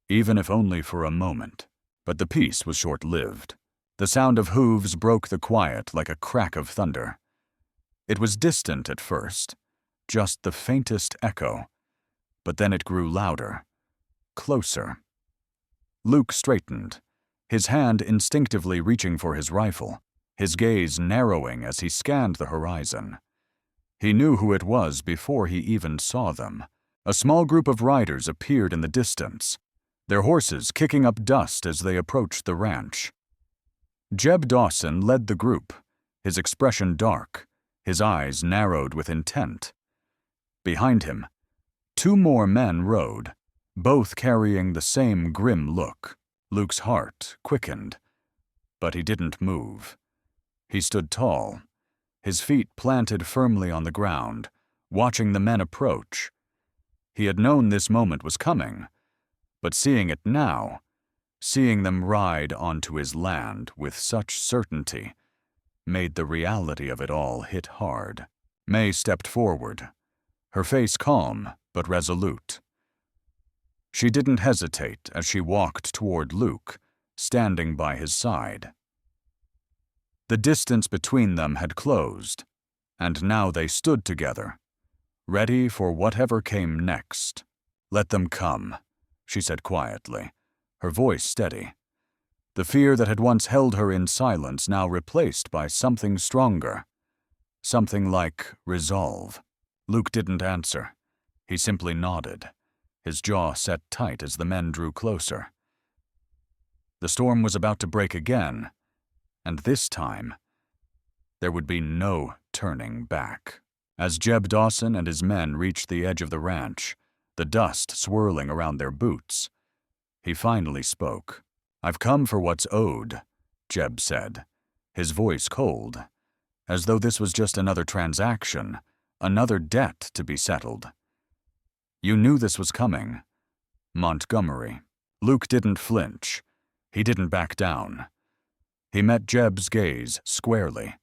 even if only for a moment. But the peace was short-lived. The sound of hooves broke the quiet like a crack of thunder. It was distant at first, just the faintest echo, but then it grew louder, closer. Luke straightened, his hand instinctively reaching for his rifle, his gaze narrowing as he scanned the horizon. He knew who it was before he even saw them. A small group of riders appeared in the distance, their horses kicking up dust as they approached the ranch. Jeb Dawson led the group, his expression dark, his eyes narrowed with intent. Behind him, 2 more men rode, both carrying the same grim look. Luke's heart quickened, but he didn't move. He stood tall, his feet planted firmly on the ground, watching the men approach. He had known this moment was coming, but seeing it now, seeing them ride onto his land with such certainty, made the reality of it all hit hard. May stepped forward, her face calm but resolute. She didn't hesitate as she walked toward Luke, standing by his side. The distance between them had closed, and now they stood together, ready for whatever came next. "Let them come," she said quietly, her voice steady. The fear that had once held her in silence now replaced by something stronger, something like resolve. Luke didn't answer. He simply nodded, his jaw set tight as the men drew closer. The storm was about to break again, and this time, there would be no turning back. As Jeb Dawson and his men reached the edge of the ranch, the dust swirling around their boots, he finally spoke. "I've come for what's owed," Jeb said, his voice cold, as though this was just another transaction, another debt to be settled. You knew this was coming. Montgomery. Luke didn't flinch. He didn't back down. He met Jeb's gaze squarely.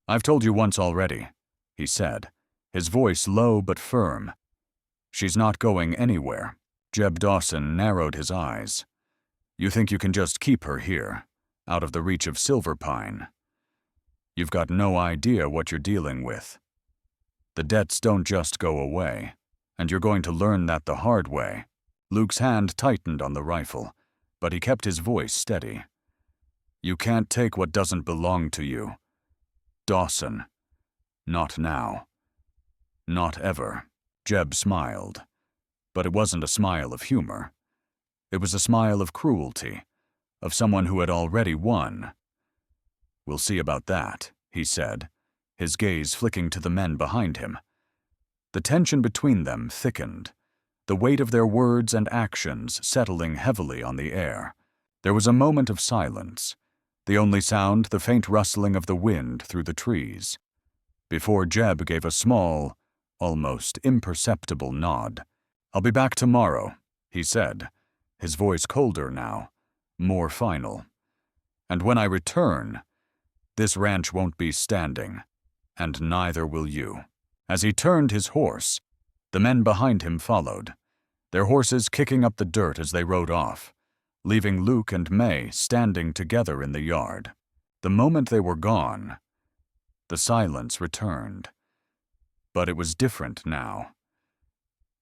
"I've told you once already," he said, his voice low but firm. "She's not going anywhere." Jeb Dawson narrowed his eyes. "You think you can just keep her here, out of the reach of Silverpine? You've got no idea what you're dealing with. The debts don't just go away, and you're going to learn that the hard way." Luke's hand tightened on the rifle, but he kept his voice steady. "You can't take what doesn't belong to you. Dawson. Not now. Not ever." Jeb smiled, but it wasn't a smile of humor. It was a smile of cruelty, of someone who had already won. "We'll see about that," he said, his gaze flicking to the men behind him. The tension between them thickened, the weight of their words and actions settling heavily on the air. There was a moment of silence, the only sound the faint rustling of the wind through the trees, before Jeb gave a small, almost imperceptible nod. "I'll be back tomorrow," he said, his voice colder now, more final. "And when I return, this ranch won't be standing, and neither will you." As he turned his horse, the men behind him followed, their horses kicking up the dirt as they rode off, leaving Luke and May standing together in the yard. The moment they were gone, the silence returned. But it was different now.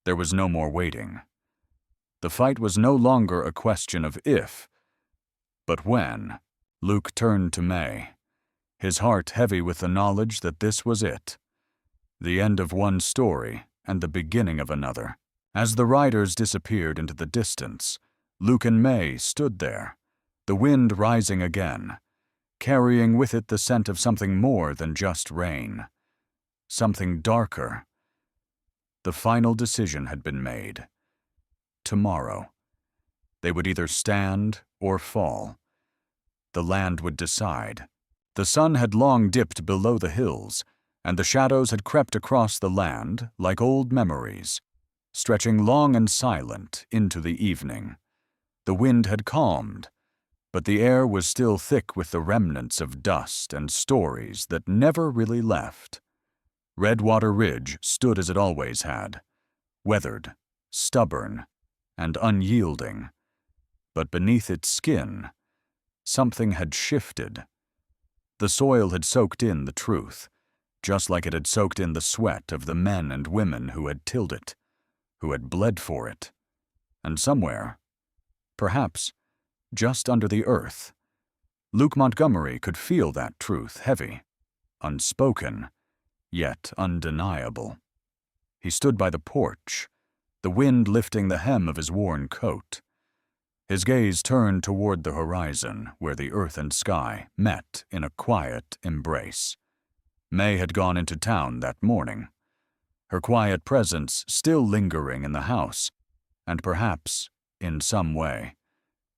There was no more waiting. The fight was no longer a question of if, but when. Luke turned to May, his heart heavy with the knowledge that this was it, the end of one story and the beginning of another. As the riders disappeared into the distance, Luke and May stood there, the wind rising again, carrying with it the scent of something more than just rain, something darker. The final decision had been made. Tomorrow. They would either stand or fall. The land would decide. The sun had long dipped below the hills, and the shadows had crept across the land like old memories, stretching long and silent into the evening. The wind had calmed, but the air was still thick with the remnants of dust and stories that never really left. Redwater Ridge stood as it always had, weathered, stubborn, and unyielding. But beneath its skin, something had shifted. The soil had soaked in the truth, just like it had soaked in the sweat of the men and women who had tilled it, who had bled for it. And somewhere, perhaps just under the earth, Luke Montgomery could feel that truth heavy, unspoken, yet undeniable. He stood by the porch, the wind lifting the hem of his worn coat. His gaze turned toward the horizon where the earth and sky met in a quiet embrace. May had gone into town that morning, her quiet presence still lingering in the house, and perhaps, in some way,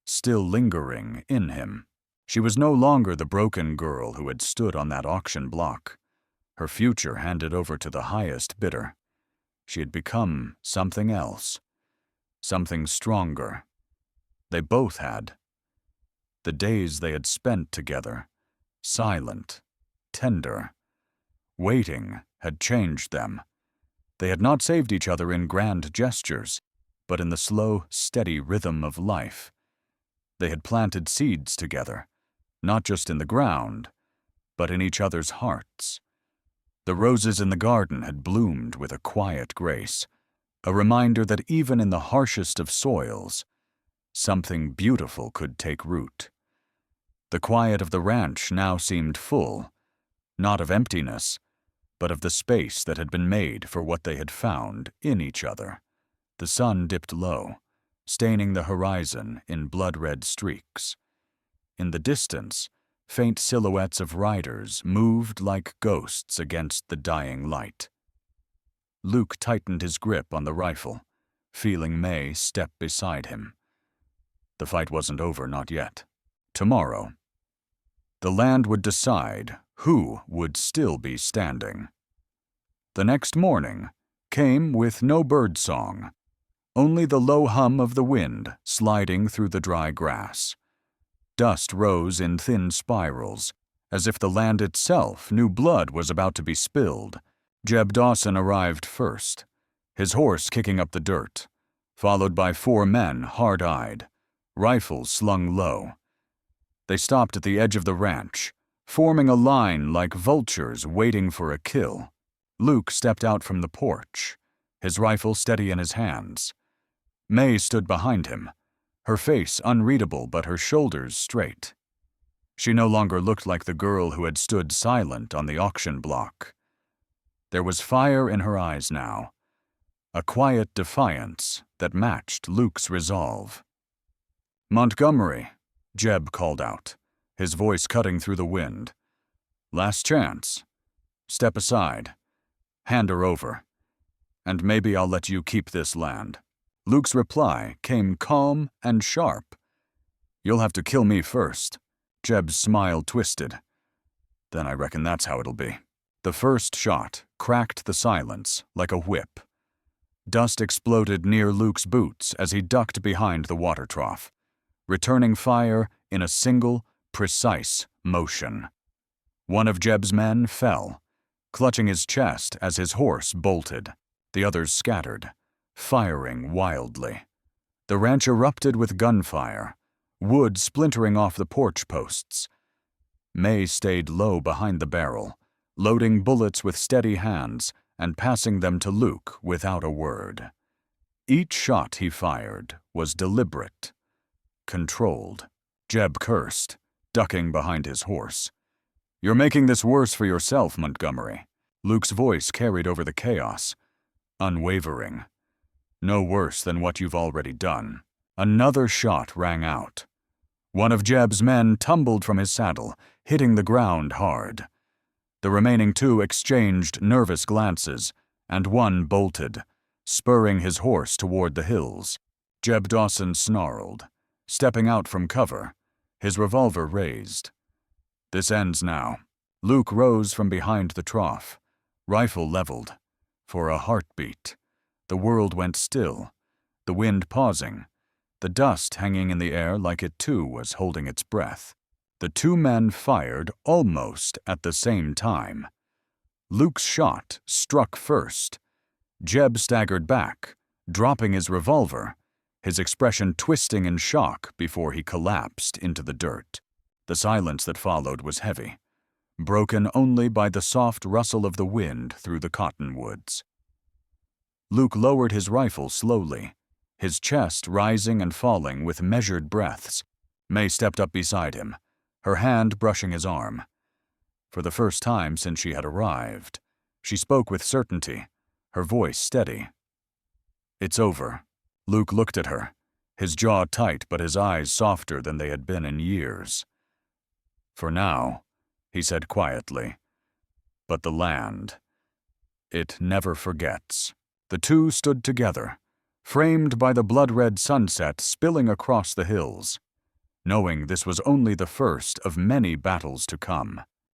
still lingering in him. She was no longer the broken girl who had stood on that auction block, her future handed over to the highest bidder. She had become something else, something stronger. They both had. The days they had spent together, silent, tender, waiting, had changed them. They had not saved each other in grand gestures, but in the slow, steady rhythm of life. They had planted seeds together, not just in the ground, but in each other's hearts. The roses in the garden had bloomed with a quiet grace, a reminder that even in the harshest of soils, something beautiful could take root. The quiet of the ranch now seemed full, not of emptiness, but of the space that had been made for what they had found in each other. The sun dipped low, staining the horizon in blood-red streaks. In the distance, faint silhouettes of riders moved like ghosts against the dying light. Luke tightened his grip on the rifle, feeling May step beside him. The fight wasn't over, not yet. Tomorrow. The land would decide who would still be standing? The next morning came with no birdsong, only the low hum of the wind sliding through the dry grass. Dust rose in thin spirals, as if the land itself knew blood was about to be spilled. Jeb Dawson arrived first, his horse kicking up the dirt, followed by 4 men hard-eyed, rifles slung low. They stopped at the edge of the ranch, forming a line like vultures waiting for a kill. Luke stepped out from the porch, his rifle steady in his hands. May stood behind him, her face unreadable but her shoulders straight. She no longer looked like the girl who had stood silent on the auction block. There was fire in her eyes now, a quiet defiance that matched Luke's resolve. "Montgomery," Jeb called out, his voice cutting through the wind. "Last chance. Step aside. Hand her over. And maybe I'll let you keep this land." Luke's reply came calm and sharp. "You'll have to kill me first." Jeb's smile twisted. "Then I reckon that's how it'll be." The first shot cracked the silence like a whip. Dust exploded near Luke's boots as he ducked behind the water trough, returning fire in a single, precise motion. One of Jeb's men fell, clutching his chest as his horse bolted. The others scattered, firing wildly. The ranch erupted with gunfire, wood splintering off the porch posts. May stayed low behind the barrel, loading bullets with steady hands and passing them to Luke without a word. Each shot he fired was deliberate, controlled. Jeb cursed, ducking behind his horse. "You're making this worse for yourself, Montgomery." Luke's voice carried over the chaos, unwavering. "No worse than what you've already done." Another shot rang out. One of Jeb's men tumbled from his saddle, hitting the ground hard. The remaining 2 exchanged nervous glances, and one bolted, spurring his horse toward the hills. Jeb Dawson snarled, stepping out from cover, his revolver raised. "This ends now." Luke rose from behind the trough, rifle leveled. For a heartbeat, the world went still, the wind pausing, the dust hanging in the air like it too was holding its breath. The 2 men fired almost at the same time. Luke's shot struck first. Jeb staggered back, dropping his revolver, his expression twisting in shock before he collapsed into the dirt. The silence that followed was heavy, broken only by the soft rustle of the wind through the cottonwoods. Luke lowered his rifle slowly, his chest rising and falling with measured breaths. May stepped up beside him, her hand brushing his arm. For the first time since she had arrived, she spoke with certainty, her voice steady. "It's over." Luke looked at her, his jaw tight but his eyes softer than they had been in years. "For now," he said quietly. "But the land, it never forgets." The 2 stood together, framed by the blood-red sunset spilling across the hills, knowing this was only the first of many battles to come.